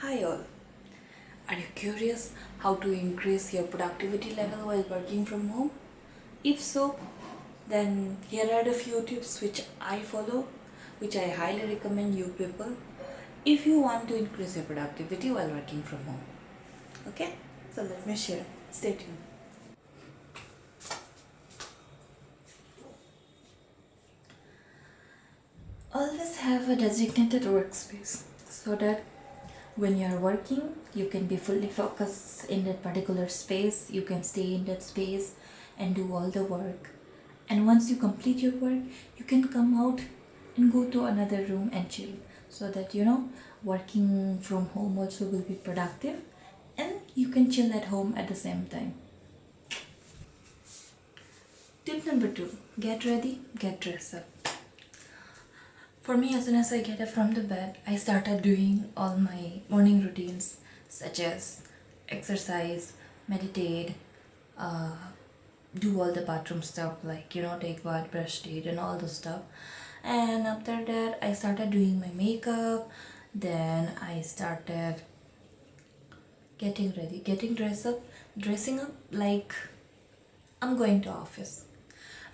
Hi all. Are you curious how to increase your productivity level while working from home? If so, then here are the few tips which I follow, which I highly recommend you people if you want to increase your productivity while working from home. Okay? So let me share. Stay tuned. Always have a designated workspace so that when you are working, you can be fully focused in that particular space. You can stay in that space and do all the work. And once you complete your work, you can come out and go to another room and chill. So that working from home also will be productive and you can chill at home at the same time. Tip number 2, get ready, get dressed up. For me, as soon as I get up from the bed, I started doing all my morning routines such as exercise, meditate, uh, do all the bathroom stuff like take bath, brush teeth, and all the stuff. And after that, I started doing my makeup. Then I started getting ready, getting dressed up, dressing up like I'm going to office.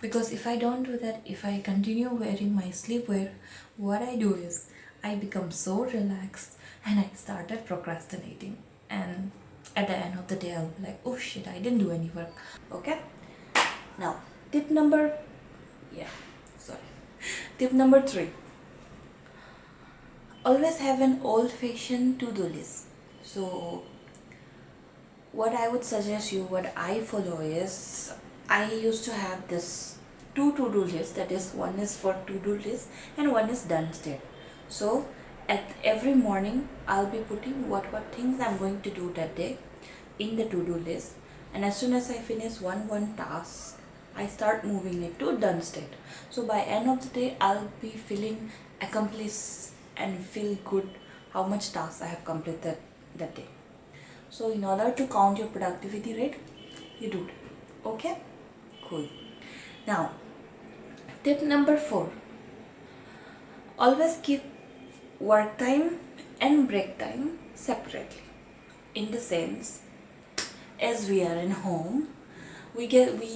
Because if I don't do that, if I continue wearing my sleepwear, what I do is I become so relaxed and I started procrastinating. And at the end of the day, I'll be like, oh shit, I didn't do any work. Okay? Now, tip number, yeah, sorry. Tip number 3. Always have an old-fashioned to-do list. So, what I would suggest you, what I follow is, I used to have this two to-do list, that is one is for to-do list and one is done state. So at every morning I'll be putting what things I'm going to do that day in the to-do list, and as soon as I finish one task, I start moving it to done state. So by end of the day I'll be feeling accomplished and feel good how much tasks I have completed that day. So in order to count your productivity rate, you do it. Okay? Cool. Now, tip number 4. Always keep work time and break time separately. In the sense, as we are in home, we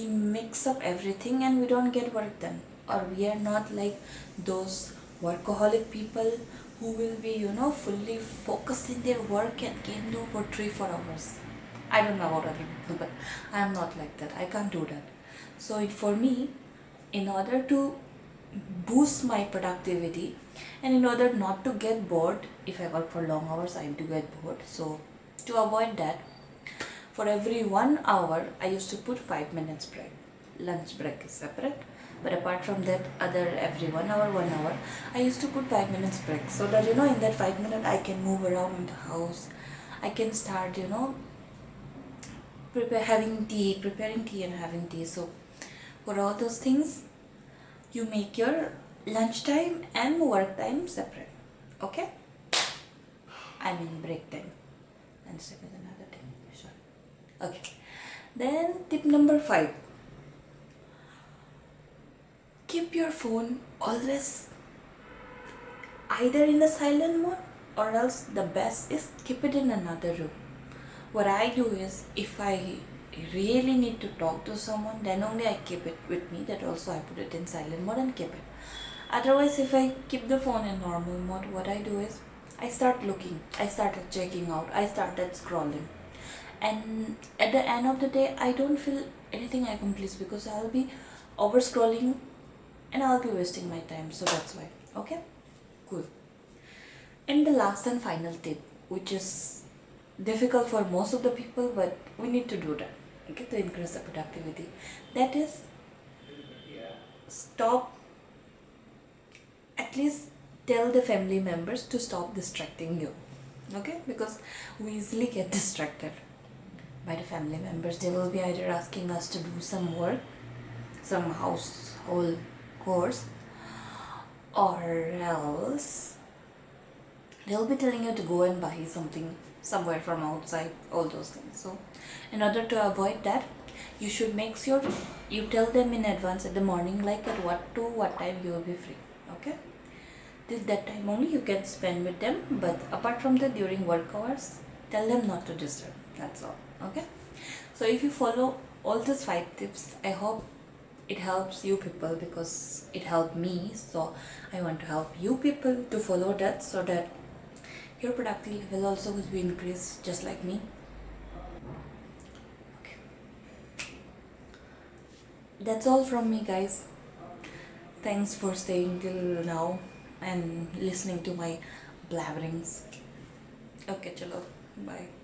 mix up everything and we don't get work done. Or we are not like those workaholic people who will be fully focused in their work and can do for 3-4 hours. I don't know about other people, but I am not like that. I can't do that. So for me, in order to boost my productivity and in order not to get bored, if I work for long hours I do get bored. So to avoid that, for every 1 hour I used to put 5 minutes break. Lunch break is separate, but apart from that, every 1 hour I used to put 5 minutes break, so that in that 5 minutes I can move around in the house. I can start preparing tea and having tea. So for all those things, you make your lunch time and work time separate. Okay? I mean break time. Lunch time is another thing. Sure. Okay. Then tip number 5. Keep your phone always either in the silent mode, or else the best is keep it in another room. What I do is, if I really need to talk to someone, then only I keep it with me. That also I put it in silent mode and keep it. Otherwise, if I keep the phone in normal mode, what I do is I start looking, I started checking out, I started scrolling, and at the end of the day I don't feel anything accomplished because I'll be over scrolling and I'll be wasting my time. So that's why. Okay, cool. And the last and final tip, which is difficult for most of the people, but we need to do that, okay, to increase the productivity. That is, stop, at least tell the family members to stop distracting you. Okay, because we easily get distracted by the family members. They will be either asking us to do some work, some household chores, or else they'll be telling you to go and buy something somewhere from outside, all those things. So in order to avoid that, you should make sure you tell them in advance at the morning, like at what time you will be free. Okay, till that time only you can spend with them, but apart from that, during work hours, tell them not to disturb. That's all. Okay, so if you follow all these 5 tips, I hope it helps you people, because it helped me. So I want to help you people to follow that, so that your productivity level also will be increased just like me. Okay, that's all from me, guys. Thanks for staying till now and listening to my blabberings. Okay, chalo, bye.